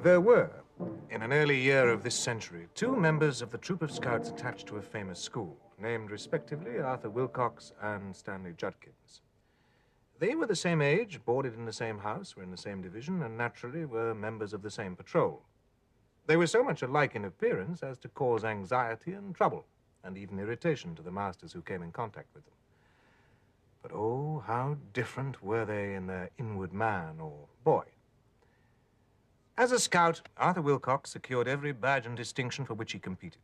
There were, in an early year of this century, two members of the troop of scouts attached to a famous school, named respectively Arthur Wilcox and Stanley Judkins. They were the same age, boarded in the same house, were in the same division, and naturally were members of the same patrol. They were so much alike in appearance as to cause anxiety and trouble, and even irritation to the masters who came in contact with them. But oh, how different were they in their inward man or boy. As a scout, Arthur Wilcox secured every badge and distinction for which he competed.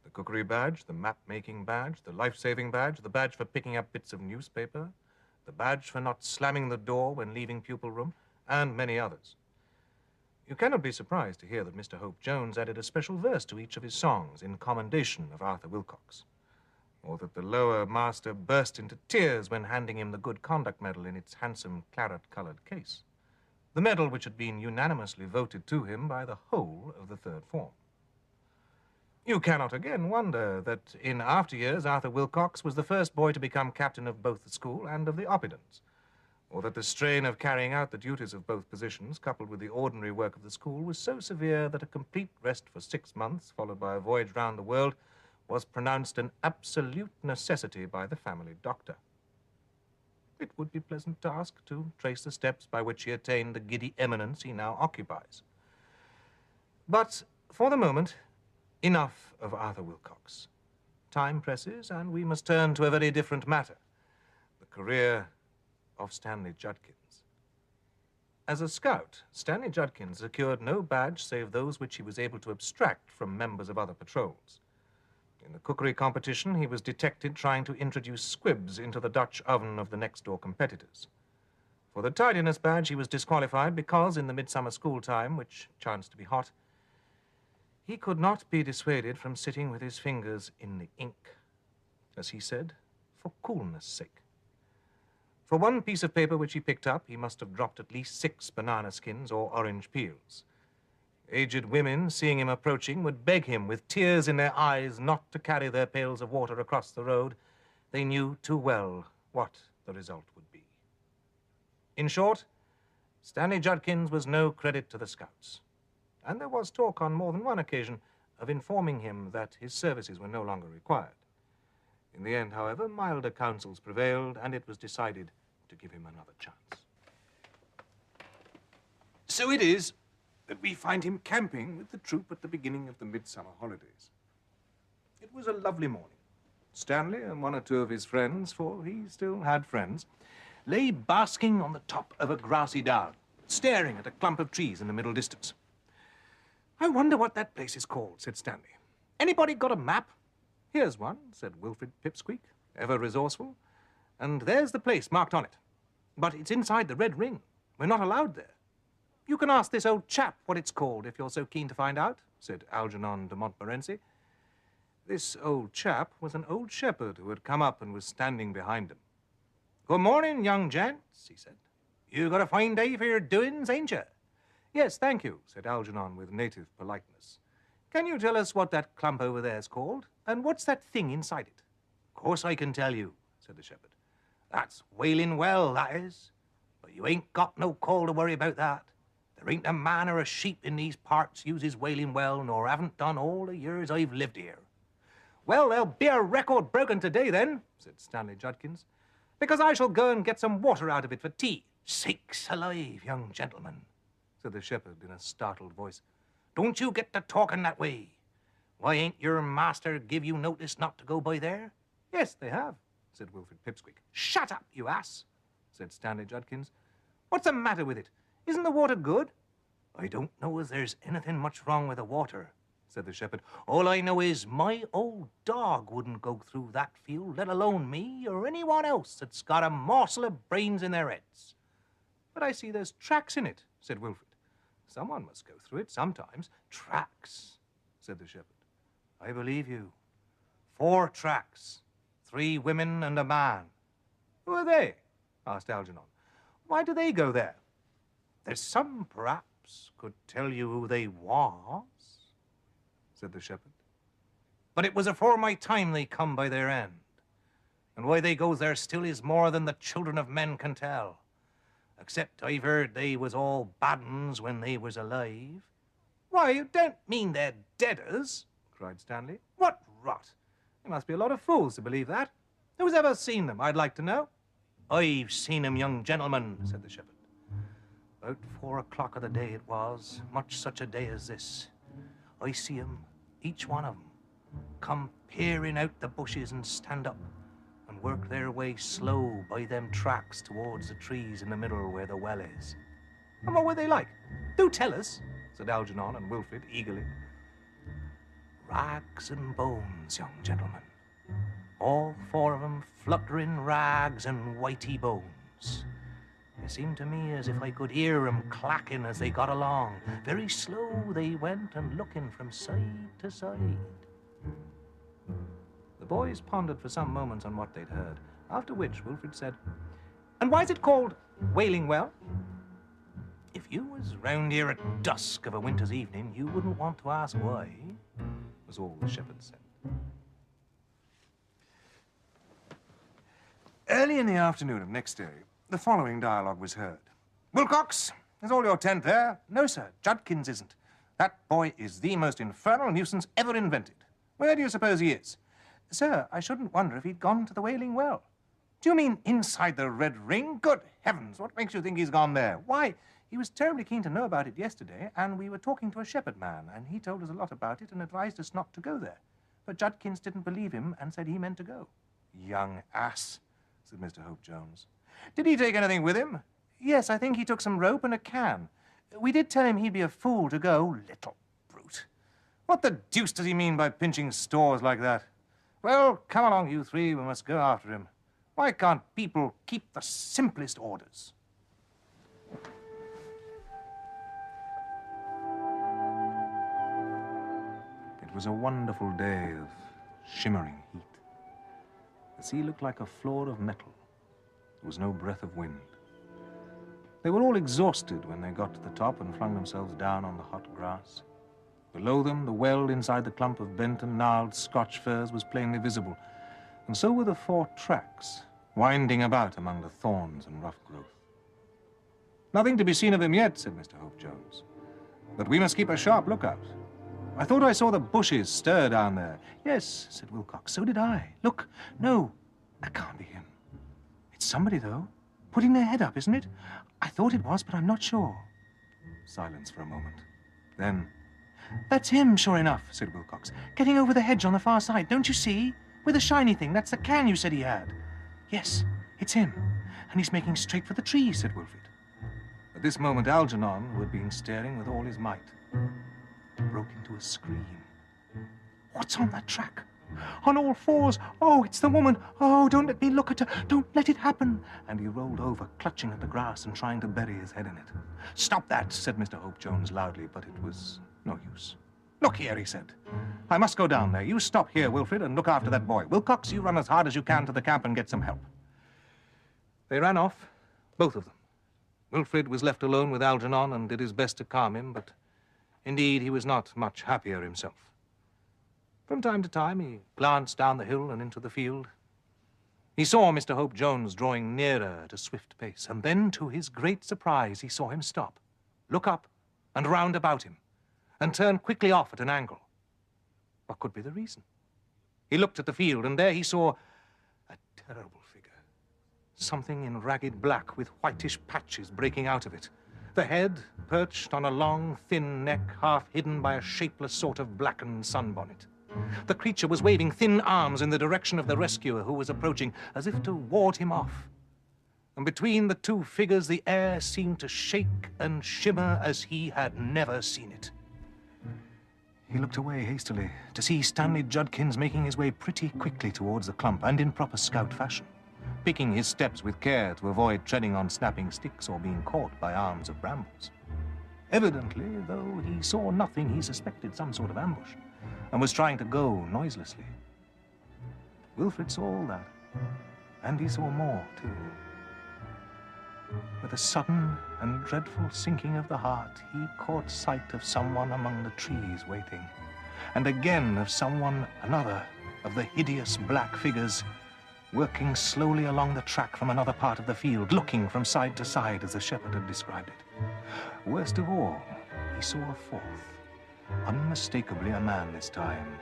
The cookery badge, the map-making badge, the life-saving badge, the badge for picking up bits of newspaper, the badge for not slamming the door when leaving pupil room, and many others. You cannot be surprised to hear that Mr. Hope Jones added a special verse to each of his songs in commendation of Arthur Wilcox, or that the lower master burst into tears when handing him the Good Conduct Medal in its handsome claret-colored case, the medal which had been unanimously voted to him by the whole of the third form. You cannot again wonder that in after years Arthur Wilcox was the first boy to become captain of both the school and of the Oppidans, or that the strain of carrying out the duties of both positions, coupled with the ordinary work of the school, was so severe that a complete rest for 6 months, followed by a voyage round the world, was pronounced an absolute necessity by the family doctor. It would be pleasant task to trace the steps by which he attained the giddy eminence he now occupies. But for the moment, enough of Arthur Wilcox. Time presses, and we must turn to a very different matter, the career of Stanley Judkins. As a scout, Stanley Judkins secured no badge save those which he was able to abstract from members of other patrols. In the cookery competition, he was detected trying to introduce squibs into the Dutch oven of the next-door competitors. For the tidiness badge, he was disqualified because, in the midsummer school time, which chanced to be hot, he could not be dissuaded from sitting with his fingers in the ink, as he said, for coolness' sake. For one piece of paper which he picked up, he must have dropped at least 6 banana skins or orange peels. Aged women, seeing him approaching, would beg him with tears in their eyes not to carry their pails of water across the road. They knew too well what the result would be. In short, Stanley Judkins was no credit to the scouts, and there was talk on more than one occasion of informing him that his services were no longer required. In the end, however, milder counsels prevailed, and it was decided to give him another chance. So it is that we find him camping with the troop at the beginning of the midsummer holidays. It was a lovely morning. Stanley and one or two of his friends, for he still had friends, lay basking on the top of a grassy down, staring at a clump of trees in the middle distance. "I wonder what that place is called," said Stanley. "Anybody got a map?" "Here's one," said Wilfred Pipsqueak, ever resourceful. "And there's the place marked on it. But it's inside the Red Ring. We're not allowed there." "You can ask this old chap what it's called, if you're so keen to find out," said Algernon de Montmorency. This old chap was an old shepherd who had come up and was standing behind him. "Good morning, young gents," he said. "You got a fine day for your doings, ain't you?" "Yes, thank you," said Algernon with native politeness. "Can you tell us what that clump over there's called? And what's that thing inside it?" "Of course I can tell you," said the shepherd. "That's Wailing Well, that is. But you ain't got no call to worry about that. There ain't a man or a sheep in these parts uses Wailing Well, nor haven't done all the years I've lived here." "Well, there'll be a record broken today, then," said Stanley Judkins, "because I shall go and get some water out of it for tea." "Sakes alive, young gentleman," said the shepherd in a startled voice. "Don't you get to talking that way. Why, ain't your master give you notice not to go by there?" "Yes, they have," said Wilfred Pipsqueak. "Shut up, you ass," said Stanley Judkins. "What's the matter with it? Isn't the water good?" "I don't know as there's anything much wrong with the water," said the shepherd. "All I know is my old dog wouldn't go through that field, let alone me or anyone else that's got a morsel of brains in their heads." "But I see there's tracks in it," said Wilfred. "Someone must go through it sometimes." "Tracks," said the shepherd. "I believe you. 4 tracks, 3 women and a man." "Who are they?" asked Algernon. "Why do they go there?" "There's some, perhaps, could tell you who they was," said the shepherd. "But it was afore my time they come by their end. And why they goes there still is more than the children of men can tell. Except I've heard they was all bad uns when they was alive, Why, you don't mean they're deaders, cried Stanley. What rot! There must be a lot of fools to believe that. Who's ever seen them, I'd like to know? I've seen 'em, young gentleman, said the shepherd. About 4 o'clock of the day it was, much such a day as this. I see 'em, each one of 'em, come peering out the bushes and stand up and work their way slow by them tracks towards the trees in the middle where the well is. And what were they like? Do tell us, said Algernon and Wilfrid eagerly. Rags and bones, young gentleman. All 4 of 'em fluttering rags and whitey bones. It seemed to me as if I could hear 'em clacking as they got along. Very slow they went and looking from side to side. The boys pondered for some moments on what they'd heard, after which Wilfrid said, "And why is it called Wailing Well?" "If you was round here at dusk of a winter's evening, you wouldn't want to ask why," was all the shepherd said. Early in the afternoon of next day, the following dialogue was heard. "Wilcox, is all your tent there?" "No, sir, Judkins isn't." "That boy is the most infernal nuisance ever invented. Where do you suppose he is?" "Sir, I shouldn't wonder if he'd gone to the Wailing Well." "Do you mean inside the Red Ring? Good heavens, what makes you think he's gone there?" "Why, he was terribly keen to know about it yesterday, and we were talking to a shepherd man, and he told us a lot about it and advised us not to go there. But Judkins didn't believe him and said he meant to go." "Young ass," said Mr. Hope Jones. "Did he take anything with him?" "Yes, I think he took some rope and a can. We did tell him he'd be a fool to go." "Little brute. What the deuce does he mean by pinching stores like that? Well, come along, you 3, we must go after him. Why can't people keep the simplest orders?" It was a wonderful day of shimmering heat. The sea looked like a floor of metal. There was no breath of wind. They were all exhausted when they got to the top and flung themselves down on the hot grass. Below them, the well inside the clump of bent and gnarled Scotch firs was plainly visible, and so were the 4 tracks, winding about among the thorns and rough growth. "Nothing to be seen of him yet," said Mr. Hope Jones. "But we must keep a sharp lookout. I thought I saw the bushes stir down there." "Yes," said Wilcox, "so did I. Look, no, that can't be him. It's somebody, though, putting their head up, isn't it? I thought it was, but I'm not sure." Silence for a moment. Then, "That's him, sure enough," said Wilcox, "getting over the hedge on the far side, don't you see? With a shiny thing, that's the can you said he had." "Yes, it's him, and he's making straight for the trees," said Wilfrid. At this moment, Algernon, who had been staring with all his might, broke into a scream. "What's on that track? On all 4s! Oh, it's the woman! Oh, don't let me look at her! Don't let it happen!" And he rolled over, clutching at the grass and trying to bury his head in it. "Stop that," said Mr. Hope Jones loudly, but it was no use. "Look here," he said. "I must go down there. You stop here, Wilfrid, and look after that boy. Wilcox, you run as hard as you can to the camp and get some help." They ran off, both of them. Wilfrid was left alone with Algernon and did his best to calm him, but indeed he was not much happier himself. From time to time, he glanced down the hill and into the field. He saw Mr. Hope Jones drawing nearer at a swift pace, and then, to his great surprise, he saw him stop, look up and round about him, and turn quickly off at an angle. What could be the reason? He looked at the field, and there he saw a terrible figure. Something in ragged black with whitish patches breaking out of it. The head perched on a long, thin neck, half hidden by a shapeless sort of blackened sunbonnet. The creature was waving thin arms in the direction of the rescuer who was approaching, as if to ward him off. And between the 2 figures, the air seemed to shake and shimmer as he had never seen it. He looked away hastily to see Stanley Judkins making his way pretty quickly towards the clump, and in proper scout fashion, picking his steps with care to avoid treading on snapping sticks or being caught by arms of brambles. Evidently, though he saw nothing, he suspected some sort of ambush, and was trying to go noiselessly. Wilfrid saw all that, and he saw more, too. With a sudden and dreadful sinking of the heart, he caught sight of someone among the trees waiting, and again of someone, another, of the hideous black figures, working slowly along the track from another part of the field, looking from side to side as the shepherd had described it. Worst of all, he saw a 4th, Unmistakably a man this time,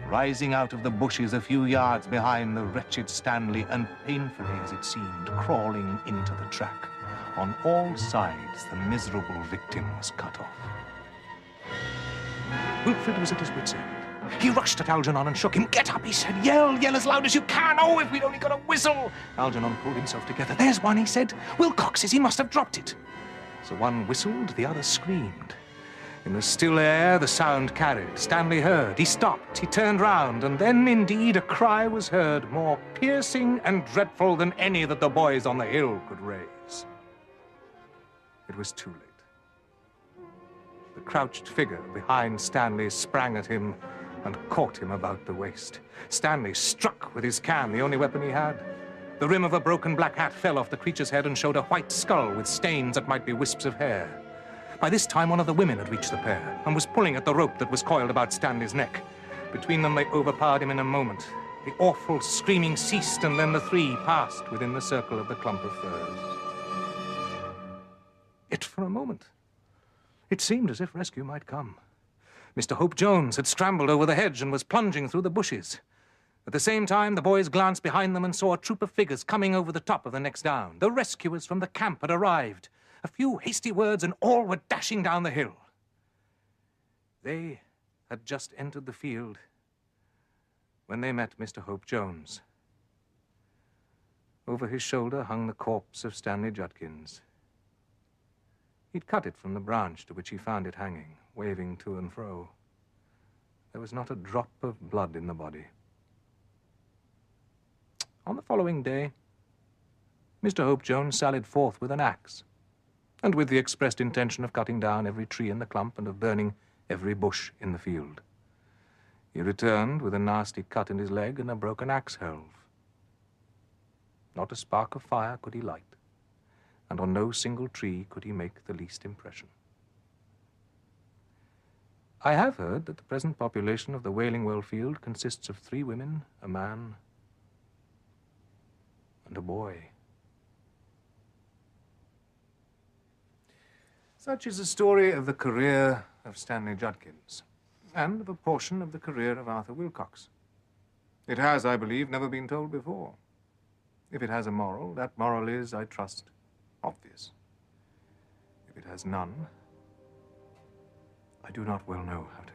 rising out of the bushes a few yards behind the wretched Stanley and painfully, as it seemed, crawling into the track. On all sides, the miserable victim was cut off. Wilfred was at his wits' end. He rushed at Algernon and shook him. "Get up," he said. Yell as loud as you can. Oh, if we'd only got a whistle." Algernon pulled himself together. "There's one," he said. "Wilcox says he must have dropped it." So one whistled, the other screamed. In the still air, the sound carried. Stanley heard. He stopped. He turned round. And then, indeed, a cry was heard, more piercing and dreadful than any that the boys on the hill could raise. It was too late. The crouched figure behind Stanley sprang at him and caught him about the waist. Stanley struck with his can, the only weapon he had. The rim of a broken black hat fell off the creature's head and showed a white skull with stains that might be wisps of hair. By this time, one of the women had reached the pair and was pulling at the rope that was coiled about Stanley's neck. Between them, they overpowered him in a moment. The awful screaming ceased, and then the three passed within the circle of the clump of firs. Yet for a moment, it seemed as if rescue might come. Mr. Hope Jones had scrambled over the hedge and was plunging through the bushes. At the same time, the boys glanced behind them and saw a troop of figures coming over the top of the next down. The rescuers from the camp had arrived. A few hasty words and all were dashing down the hill. They had just entered the field when they met Mr. Hope Jones. Over his shoulder hung the corpse of Stanley Judkins. He'd cut it from the branch to which he found it hanging, waving to and fro. There was not a drop of blood in the body. On the following day, Mr. Hope Jones sallied forth with an axe, and with the expressed intention of cutting down every tree in the clump and of burning every bush in the field. He returned with a nasty cut in his leg and a broken axe helve. Not a spark of fire could he light, and on no single tree could he make the least impression. I have heard that the present population of the Wailing well field consists of 3 women, a man, and a boy. Such is the story of the career of Stanley Judkins, and of a portion of the career of Arthur Wilcox. It has, I believe, never been told before. If it has a moral, that moral is, I trust, obvious. If it has none, I do not well know how to